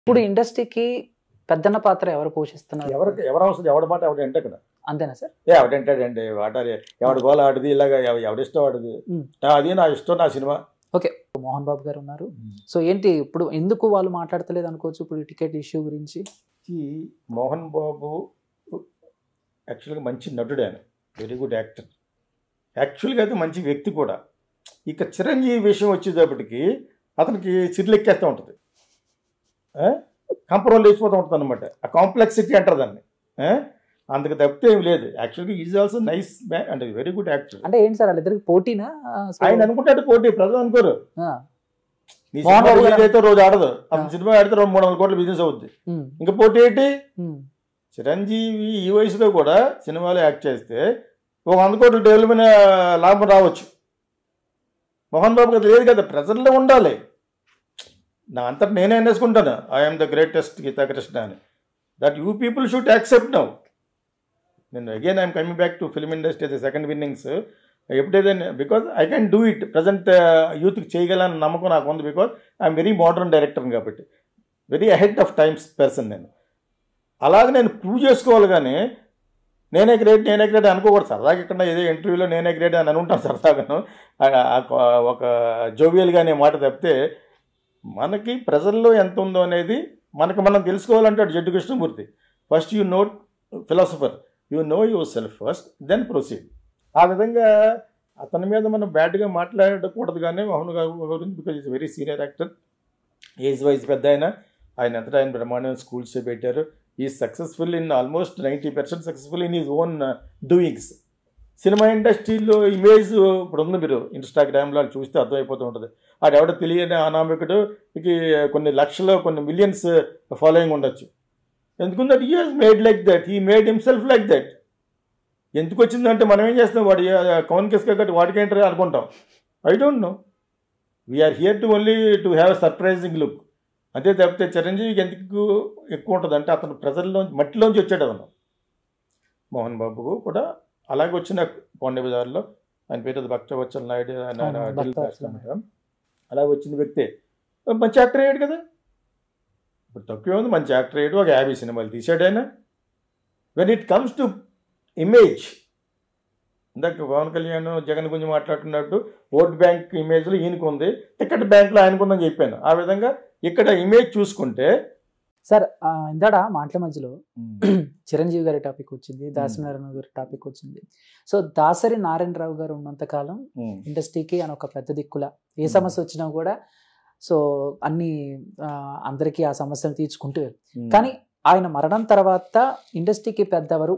ఇప్పుడు ఇండస్ట్రీకి పెద్దన్న పాత్ర ఎవరు పోషిస్తున్నారు? ఎవరు అవసరం, ఎవడి మాట ఎవడు అంటే కదా, అంతేనా సార్? ఎవడంటాడండి వాటాలి, ఎవడి గోల ఆడిది, ఇలాగ ఎవడిష్టం ఆడిది, అది నా ఇష్టం, నా సినిమా. ఓకే, మోహన్ బాబు గారు ఉన్నారు. సో ఏంటి ఇప్పుడు ఎందుకు వాళ్ళు మాట్లాడతలేదు అనుకోవచ్చు ఇప్పుడు టికెట్ ఇష్యూ గురించి? మోహన్ బాబు యాక్చువల్గా మంచి నటుడు, ఆయన వెరీ గుడ్ యాక్టర్, యాక్చువల్గా అయితే మంచి వ్యక్తి కూడా. ఇక చిరంజీవి విషయం వచ్చేటప్పటికి అతనికి సిర్లెక్కేస్తూ ఉంటుంది, కంపరోల్ లేచిపోతూ ఉంటుంది అనమాట. ఆ కాంప్లెక్సిటీ అంటారు దాన్ని. అందుకు తప్పితే ఏమి లేదు. యాక్చువల్గా is also nice man and very good actor. అంటే ఏంటి సార్ వాళ్ళిద్దరికి పోటీనా? ఆయన అనుకుంటాడు పోటీ, ప్రజలు అనుకోరు. అయితే రోజు ఆడదు, అతను సినిమా ఆడితే 200-300 కోట్ల బిజినెస్ అవుద్ది. ఇంకా పోటీ ఏంటి? చిరంజీవి ఈ వయసులో కూడా సినిమాలో యాక్ట్ చేస్తే 100 కోట్ల టేబుల్ మీద లాభం రావచ్చు. మోహన్ బాబు కదా లేదు కదా, ప్రజల్లో ఉండాలి. నా అంతటి నేనే అనేసుకుంటాను, I'm the greatest Geetha Krishna అని. That you people should accept now. నేను again I'm coming back to film industry as a second winnings. ఎప్పుడైతే because I can do it, present యూత్కి చేయగలని నమ్మకం నాకు ఉంది. Because I'm very modern director కాబట్టి, very ahead of times person నేను. అలాగే నేను ప్రూవ్ చేసుకోవాలి, కానీ నేనే గ్రేట్ అనుకోకూడదు. సరదాగా ఇక్కడ ఏదో ఇంటర్వ్యూలో నేనే గ్రేట్ అని అనుకుంటాను సరదాగాను, ఒక జోవియల్గా అనే మాట తప్పితే మనకి ప్రజల్లో ఎంత ఉందో అనేది మనం తెలుసుకోవాలంటాడు Jiddu Krishnamurti. First you know philosopher, you know yourself first, then proceed. ఆ విధంగా అతని మీద మనం బ్యాడ్గా మాట్లాడకూడదు. కానీ మోహన్ బాబు గురించి because is very senior actor, age wise పెద్ద ఆయన అంతటా ఆయన బ్రహ్మాండమైన స్కూల్స్ పెట్టారు. ఈ successful in almost 90% successful in is own doings. Cinema ఇండస్ట్రీలో ఇమేజ్ ఇప్పుడు ఉంది, మీరు ఇన్స్టాగ్రామ్లో చూస్తే అర్థమైపోతూ ఉంటుంది. అది ఎవడో తెలియని అనామకుడు, కొన్ని లక్షలు కొన్ని మిలియన్స్ ఫాలోయింగ్ ఉండొచ్చు. ఎందుకుందంటే he has made like that, he made himself like that. ఎందుకు వచ్చిందంటే మనం ఏం చేస్తాం, వాడు కౌన్ కిస్కా కట్టి వాడికేంటారు అనుకుంటాం. I don't know, we're here to only to have a surprising look. అంతే తప్పితే చిరంజీవికి ఎందుకు ఎక్కువ ఉంటుంది అంటే అతను ప్రజల్లోంచి మట్టిలోంచి వచ్చాడు. అతను మోహన్ బాబు కూడా అలాగే వచ్చిన పాండే బజార్లో, ఆయన పేరు భక్తవత్సల నాయుడు, అలాగే వచ్చిన వ్యక్తే మంచి యాక్టర్ అయ్యాడు కదా. ఇప్పుడు తక్కువ ఉంది, మంచి యాక్టర్ అయ్యాడు, ఒక 50 సినిమాలు తీసాడు ఆయన. When it comes to image, ఇందాక పవన్ కళ్యాణ్ జగన్ గురించి మాట్లాడుతున్నట్టు ఓట్ బ్యాంక్ ఇమేజ్లో ఈయనకు ఉంది, టికెట్ బ్యాంక్లో ఆయనకుందని చెప్పాను. ఆ విధంగా ఇక్కడ ఇమేజ్ చూసుకుంటే సార్, ఇందాడ మాటల మధ్యలో చిరంజీవి గారి టాపిక్ వచ్చింది, దాసరి నారాయణ గారి టాపిక్ వచ్చింది. సో దాసరి నారాయణరావు గారు ఉన్నంతకాలం ఇండస్ట్రీకి ఆయన ఒక పెద్ద దిక్కుల, ఏ సమస్య వచ్చినా కూడా సో అందరికీ ఆ సమస్యను తీర్చుకుంటూ. కానీ ఆయన మరణం తర్వాత ఇండస్ట్రీకి పెద్దవరు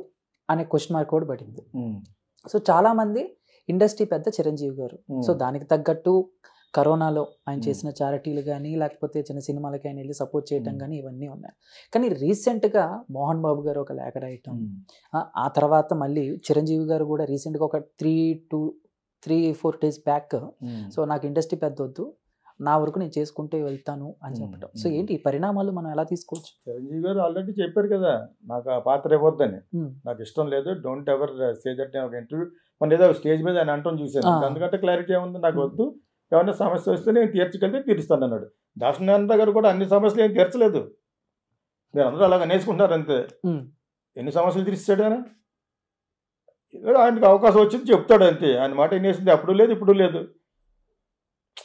అనే క్వశ్చన్ మార్క్ కూడా పడింది. సో చాలా మంది ఇండస్ట్రీ పెద్ద చిరంజీవి గారు. సో దానికి తగ్గట్టు కరోనాలో ఆయన చేసిన చారిటీలు కానీ, లేకపోతే చిన్న సినిమాలకి ఆయన వెళ్ళి సపోర్ట్ చేయటం కానీ, ఇవన్నీ ఉన్నాయి. కానీ రీసెంట్గా మోహన్ బాబు గారు ఒక లేఖ రాయటం, ఆ తర్వాత మళ్ళీ చిరంజీవి గారు కూడా రీసెంట్గా ఒక 3-4 days బ్యాక్, సో నాకు ఇండస్ట్రీ పెద్ద వద్దు, నా వరకు నేను చేసుకుంటూ వెళ్తాను అని చెప్పడం. సో ఏంటి ఈ పరిణామాలు మనం ఎలా తీసుకోవచ్చు? చిరంజీవి గారు ఆల్రెడీ చెప్పారు కదా, నాకు ఆ పాత్ర ఇవ్వద్దని, నాకు ఇష్టం లేదు, డోంట్ ఎవర్ సే దట్. ఒక ఇంటర్వ్యూ మన ఏదో స్టేజ్ మీద ఆయన అంటూ చూశాను. అందుకంటే క్లారిటీ ఏముంది, నాకు వద్దు, ఏమన్నా సమస్య వస్తే నేను తీర్చగలిగితే తీరుస్తాను అన్నాడు. దాసరి నారాయణ గారు కూడా అన్ని సమస్యలు ఏం తీర్చలేదు, మీరు అందరూ అలాగ అనేసుకుంటున్నారు అంతే. ఎన్ని సమస్యలు తీర్చాడు ఆయన? ఆయనకు అవకాశం వచ్చింది చెప్తాడు అంతే. ఆయన మాట వినేసింది అప్పుడు లేదు, ఇప్పుడు లేదు.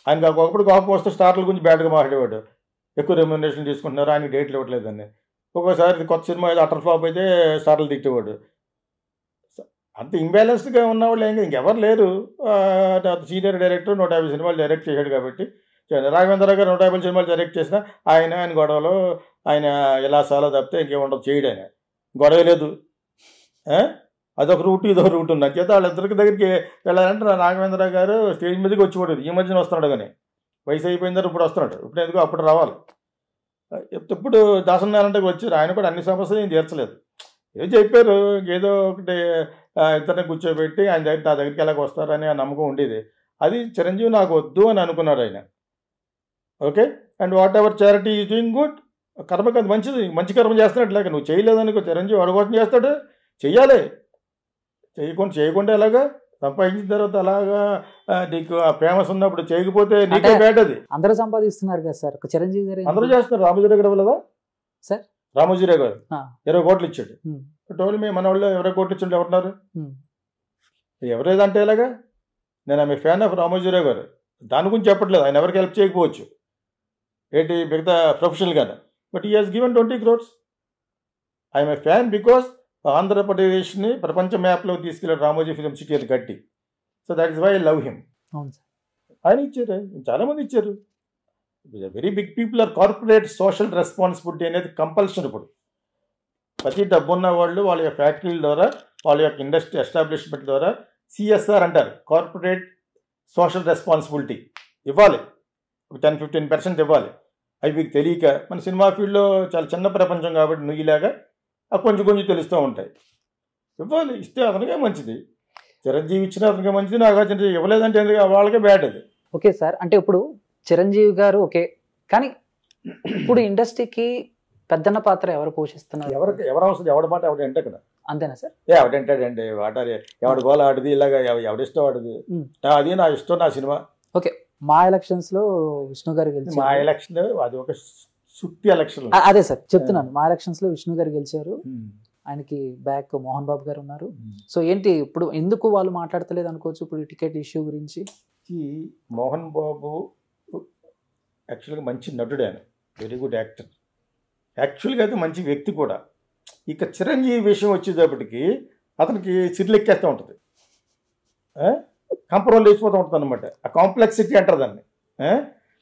ఆయనకు ఒకప్పుడు కోపం వస్తే స్టార్ల గురించి బ్యాడ్గా మాట్లాడేవాడు, ఎక్కువ రెమ్యునరేషన్ తీసుకుంటున్నారు, ఆయనకి డేట్లు ఇవ్వట్లేదని. ఒక్కోసారి కొత్త సినిమా ఏదో అటర్ ఫ్లాప్ అయితే స్టార్లు తిట్టేవాడు. అంత ఇంబ్యాలెన్స్డ్గా ఉన్నవాళ్ళు ఇంకెవరు లేరు. సీనియర్ డైరెక్టర్ 150 సినిమాలు డైరెక్ట్ చేశాడు కాబట్టి. రాఘవేంద్ర గారు 150 సినిమాలు డైరెక్ట్ చేసినా ఆయన గొడవలు, ఆయన ఎలా చాలా తప్పితే ఇంకేముండదు చేయడు. ఆయన గొడవ లేదు, అదొక రూట్ ఇదొక రూట్ ఉంది. చేత వాళ్ళిద్దరికి దగ్గరికి వెళ్ళాలంటే రాఘవేంద్ర గారు స్టేజ్ మీదకి వచ్చిపోలేదు, ఈ మధ్యన వస్తున్నాడు. కానీ వయసు అయిపోయిన తర్వాత ఇప్పుడు వస్తున్నాడు, ఇప్పుడు ఎందుకు అప్పుడు రావాలి. ఇప్పుడు దాసరి నారాయణ వచ్చారు, ఆయన కూడా అన్ని సమస్యలు ఏం తీర్చలేదు. ఏదో చెప్పారు, ఏదో ఒకటి ఇద్దరిని కూర్చోబెట్టి ఆయన నా దగ్గరికి ఎలాగ వస్తారని ఆ నమ్మకం ఉండేది. అది చిరంజీవి నాకు వద్దు అని అనుకున్నాడు ఆయన. Okay, and what ever charity is doing good, కర్మకి అది మంచిది, మంచి కర్మ చేస్తున్నట్లేక. నువ్వు చేయలేదనుకో, చిరంజీవి అడగోసం చేస్తాడు, చెయ్యాలి. చేయకుండా ఎలాగా సంపాదించిన తర్వాత అలాగా నీకు ఆ ఫేమస్ ఉన్నప్పుడు చేయకపోతే నీకే బ్యాడ్. అది అందరూ సంపాదిస్తున్నారు కదా సార్, చిరంజీవి గారు అందరూ చేస్తారు. రామోజీరావు గారు కదా సార్, రామోజీరావు గారు 20 కోట్లు ఇచ్చాడు. టోల్ మీ మన వాళ్ళు 20 కోట్లు ఇచ్చిండు ఎవరున్నారు? ఎవరేదంటే ఎలాగా? నేను ఆమె ఫ్యాన్ ఆఫ్ రామోజీరావు గారు, దాని గురించి చెప్పట్లేదు. ఆయన ఎవరికి హెల్ప్ చేయకపోవచ్చు ఏంటి మిగతా ప్రొఫెషనల్గానే, but he has given 20 crores. I'm a fan because ఆంధ్రప్రదేశ్ని ప్రపంచ మ్యాప్లో తీసుకెళ్ళాడు రామోజీ ఫిలిం సిటీ అది కట్టి. So that is why I love him. ఆయన ఇచ్చారు, చాలామంది ఇచ్చారు. Very big people are corporate social responsibility అనేది కంపల్షన్. ఇప్పుడు ప్రతి డబ్బున్న వాళ్ళు వాళ్ళ యొక్క ఫ్యాక్టరీల ద్వారా, వాళ్ళ యొక్క ఇండస్ట్రీ ఎస్టాబ్లిష్మెంట్ ద్వారా సిఎస్ఆర్ అంటారు, కార్పొరేట్ సోషల్ రెస్పాన్సిబిలిటీ ఇవ్వాలి. ఒక 10-15% ఇవ్వాలి. అవి మీకు తెలియక మన సినిమా ఫీల్డ్లో చాలా చిన్న ప్రపంచం కాబట్టి నుయ్యిలాగా అవి కొంచెం కొంచెం తెలుస్తూ ఉంటాయి. ఇవ్వాలి, ఇస్తే అతనికే మంచిది. చిరంజీవి ఇచ్చిన అతనికే మంచిది, నాగార్జున ఇవ్వలేదంటే వాళ్ళకే బ్యాడ్ అది. ఓకే సార్, అంటే ఇప్పుడు చిరంజీవి గారు ఓకే, కానీ ఇప్పుడు ఇండస్ట్రీకి పెద్దన్న పాత్ర ఎవరు పోషిస్తున్నారు? ఎవరు అవసరం, ఎవడి మాట ఎవడ అంటే కదా, అంతేనా సార్? ఎవడంటాడండి వాటారి, ఎవడి గోల ఆడిది, ఇలాగా ఎవడిష్టం ఆడిది. అది నా ఇష్టం, నా సినిమా. ఓకే, మా ఎలక్షన్స్ లో విష్ణు గారు గెలిచారు. మా ఎలక్షన్ అది ఒక సుత్తి ఎలక్షన్. అదే సార్ చెప్తున్నాను, మా ఎలక్షన్స్ లో విష్ణు గారు గెలిచారు, ఆయనకి బ్యాక్ మోహన్ బాబు గారు ఉన్నారు. సో ఏంటి ఇప్పుడు ఎందుకు వాళ్ళు మాట్లాడతలేదు అనుకోవచ్చు ఇప్పుడు టికెట్ ఇష్యూ గురించి? మోహన్ బాబు యాక్చువల్గా మంచి నటుడు, ఆయన వెరీ గుడ్ యాక్టర్, యాక్చువల్గా అయితే మంచి వ్యక్తి కూడా. ఇక చిరంజీవి విషయం వచ్చేటప్పటికి అతనికి సిర్లెక్కేస్తూ ఉంటుంది, కంపరం లేచిపోతూ ఉంటుంది అనమాట. ఆ కాంప్లెక్సిటీ అంటారు దాన్ని.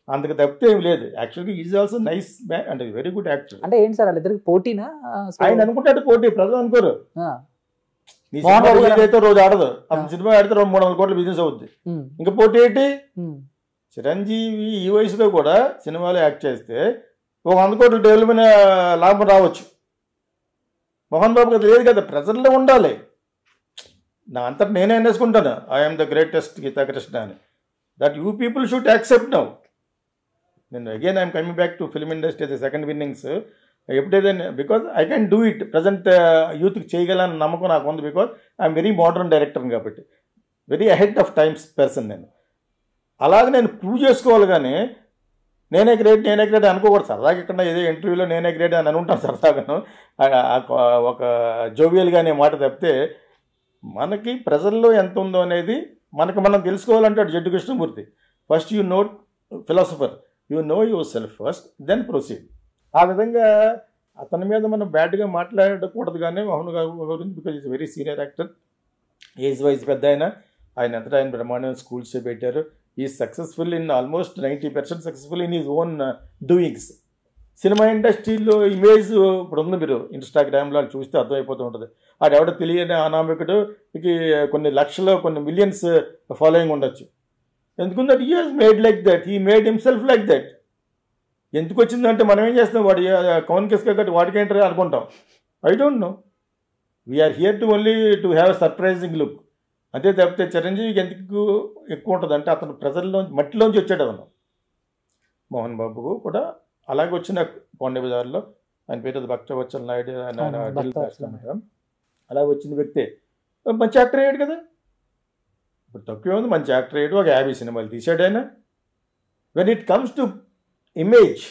అందుకు తప్పితే ఏమి లేదు. యాక్చువల్గా is also nice man and very good actor. అంటే ఏంటి సార్ వాళ్ళిద్దరికి పోటీనా? ఆయన అనుకుంటాడు పోటీ, ప్రజలు అనుకోరు. నీ అయితే రోజు ఆడదు, అతను సినిమా ఆడితే 200-300 కోట్ల బిజినెస్ అవుద్ది. ఇంకా పోటీ ఏంటి? చిరంజీవి ఈ వయసులో కూడా సినిమాలో యాక్ట్ చేస్తే ఒక 100 కోట్ల టేబుల్ మీద లాభం రావచ్చు. మోహన్ బాబు కదా లేదు కదా, ప్రజల్లో ఉండాలి. నా అంతటా నేనే అనేసుకుంటాను, ఐఎమ్ ద గ్రేటెస్ట్ గీతాకృష్ణ అని. That you people should accept now. నేను again I'm coming back to film industry అది సెకండ్ విన్నింగ్స్. ఎప్పుడైతే because I can do it, present యూత్కి చేయగలని నమ్మకం నాకు ఉంది. Because I'm very modern director కాబట్టి, very ahead of times person నేను. అలాగే నేను ప్రూవ్ చేసుకోవాలి, కానీ నేనే గ్రేట్ అనుకోకూడదు. సరదాగా ఇక్కడ ఏదో ఇంటర్వ్యూలో నేనే గ్రేట్ అని అనుకుంటాను సరదాగాను, ఒక జోవియల్గా అనే మాట తప్పితే మనకి ప్రజల్లో ఎంత ఉందో అనేది మనకు మనం తెలుసుకోవాలంటాడు Jiddu Krishnamurti. First you know philosopher, you know yourself first, then proceed. ఆ విధంగా అతని మీద మనం బ్యాడ్గా మాట్లాడకూడదు. కానీ మోహన్ గారు గురించి because is very senior actor, age wise పెద్ద ఆయన అంతటా ఆయన బ్రహ్మాండమైన స్కూల్స్ పెట్టారు. ఈ successful in almost 90% successful in is own doings. Cinema ఇండస్ట్రీలో ఇమేజ్ ఇప్పుడు ఉంది, మీరు ఇన్స్టాగ్రామ్లో చూస్తే అర్థమైపోతూ ఉంటుంది. ఆడెవడో తెలియని అనామికుడు కొన్ని లక్షలు కొన్ని మిలియన్స్ ఫాలోయింగ్ ఉండొచ్చు. ఎందుకుందంటే he has made like that, he made himself like that. ఎందుకు వచ్చిందంటే మనం ఏం చేస్తాం, వాడు కౌన్ కిస్కా కట్టి వాడికి ఏంటో అనుకుంటాం. I don't know, we're here to only to have a surprising look. అంతే తప్పితే చిరంజీవికి ఎందుకు ఎక్కువ ఉంటుంది అంటే అతను ప్రజల్లోంచి మట్టిలోంచి వచ్చాడు. అతను మోహన్ బాబుకు కూడా అలాగే వచ్చిన పాండే బజార్లో ఆయన పేరు భక్తవత్సల నాయుడు, అలా వచ్చిన వ్యక్తే మంచి యాక్టర్ అయ్యాడు కదా. ఇప్పుడు తక్కువ ఉంది, మంచి యాక్టర్ అయ్యాడు, ఒక 50 సినిమాలు తీసాడు ఆయన. When it comes to image,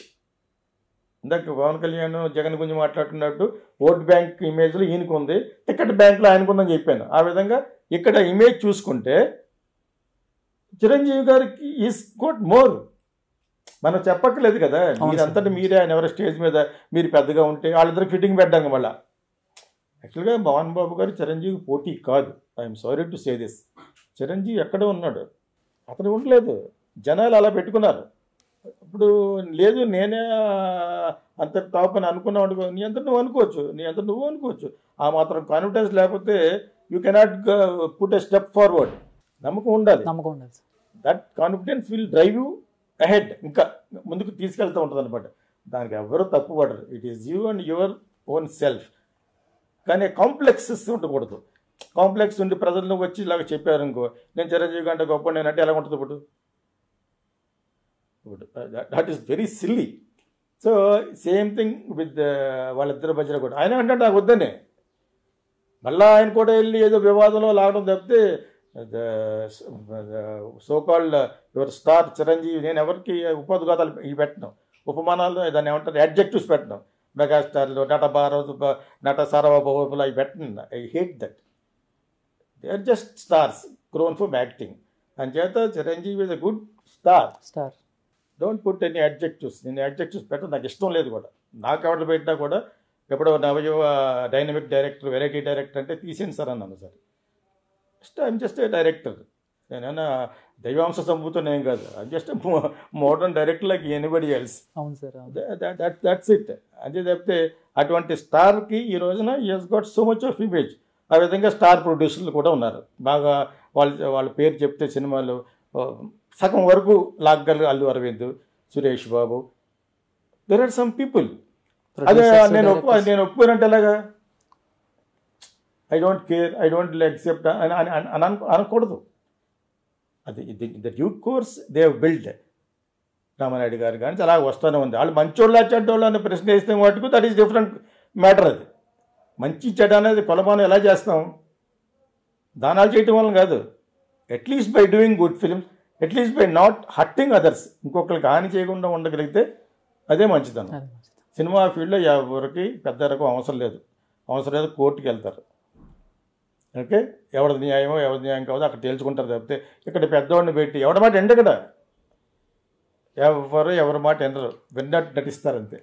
ఇందాక పవన్ కళ్యాణ్ జగన్ గురించి మాట్లాడుతున్నట్టు ఓట్ బ్యాంక్ ఇమేజ్లో ఈయనకు ఉంది, టికెట్ బ్యాంక్లో ఆయనకు ఉందని చెప్పాను. ఆ విధంగా ఇక్కడ ఇమేజ్ చూసుకుంటే చిరంజీవి గారికి ఈజ్ గుడ్ మోర్. మనం చెప్పక్కర్లేదు కదా, మీరంతటి మీరే ఆయన ఎవరో స్టేజ్ మీద మీరు పెద్దగా ఉంటే వాళ్ళిద్దరికి ఫిట్టింగ్ పెట్టాను. మళ్ళీ యాక్చువల్గా మోహన్ బాబు గారు చిరంజీవి పోటీ కాదు. I'm sorry to say this. Chiranjeevi ఎక్కడో ఉన్నాడు, అతను ఉండలేదు, జనాలు అలా పెట్టుకున్నారు. ఇప్పుడు లేదు నేనే అంత టాప్ అని అనుకున్నావు, నీ అంత నువ్వు అనుకోవచ్చు. ఆ మాత్రం కాన్ఫిడెన్స్ లేకపోతే you cannot put a step forward. నమ్మకం ఉండాలి. That confidence will drive you ahead, ఇంకా ముందుకు తీసుకెళ్తూ ఉంటుంది అనమాట. దానికి ఎవరు తప్పు పడరు. It is you and your own self. కానీ కాంప్లెక్సెస్ ఉండకూడదు. కాంప్లెక్స్ ఉండి ప్రజలను వచ్చి ఇలాగ చెప్పారు అనుకో, నేను చిరంజీవి కంటే గొప్ప నేనంటే ఎలా ఉంటుంది ఇప్పుడు? That is very silly. So same thing with వాళ్ళిద్దరి మధ్యలో కూడా. ఆయన అంటే నాకు వద్దనే, మళ్ళీ ఆయన కూడా వెళ్ళి ఏదో వివాదంలో లాగడం తప్పితే so called your star Chiranjeevi, నేను ఎవరికి ఉపోద్ఘాతాలు ఇవి పెట్టను, ఉపమానాలు దాన్ని ఏమంటారు అడ్జెక్టివ్స్ పెట్టను, మెగాస్టార్లు, నట భారత్, నట సార్వభౌములు అవి పెట్టను. I hate that. They are just stars grown from acting. అంచేత Chiranjeevi is a good star. Don't put any adjectives. నేను అడ్జెక్టివ్స్ పెట్టడం నాకు ఇష్టం లేదు కూడా. నాకు ఎవరు పెట్టినా కూడా ఎప్పుడో నవయువ డైనమిక్ డైరెక్టర్, వెరైటీ డైరెక్టర్ అంటే తీసేయండి సార్ అన్నాను. Sir I'm just a director. నేనైనా దైవాంశ సంభూతం ఏం కాదు. I'm just modern director like anybody else. అవును సార్. That's it. అంతే తప్పితే అటువంటి స్టార్కి ఈ రోజున he has got so much of image. ఆ విధంగా స్టార్ ప్రొడ్యూసర్లు కూడా ఉన్నారు. బాగా వాళ్ళ పేరు చెప్తే సినిమాలు సగం వరకు లాగ్గలు Allu Arvind, Suresh Babu, there are some people. అదే నేను ఒప్పుకోనంటే ఎలాగా? I don't care, I don't accept అని అనకూడదు. అది the due course they have build. Ramanaidu గారు కానీ అలా వస్తూనే ఉంది. వాళ్ళు మంచోళ్ళు చెడ్డోళ్ళు అనే ప్రశ్న వేస్తే మటుకు దట్ ఈస్ డిఫరెంట్ మ్యాటర్. అది మంచి చెడ్డ అనేది కొలమానం ఎలా చేస్తాం? దానాలు చేయటం వల్ల కాదు. At least by doing good films, at least by not hurting others, ఇంకొకరికి హాని చేయకుండా ఉండగలిగితే అదే మంచిదనం. సినిమా ఫీల్డ్లో ఎవరికి పెద్ద రకం అవసరం లేదు. కోర్టుకి వెళ్తారు. ఓకే, ఎవరిది న్యాయమో ఎవరి న్యాయం కావదో అక్కడ తేల్చుకుంటారు తప్పితే ఇక్కడ పెద్దవాడిని పెట్టి ఎవరి మాట ఎండ కదా, ఎవరి మాట ఎండరు, విన్నట్టు నటిస్తారు అంతే.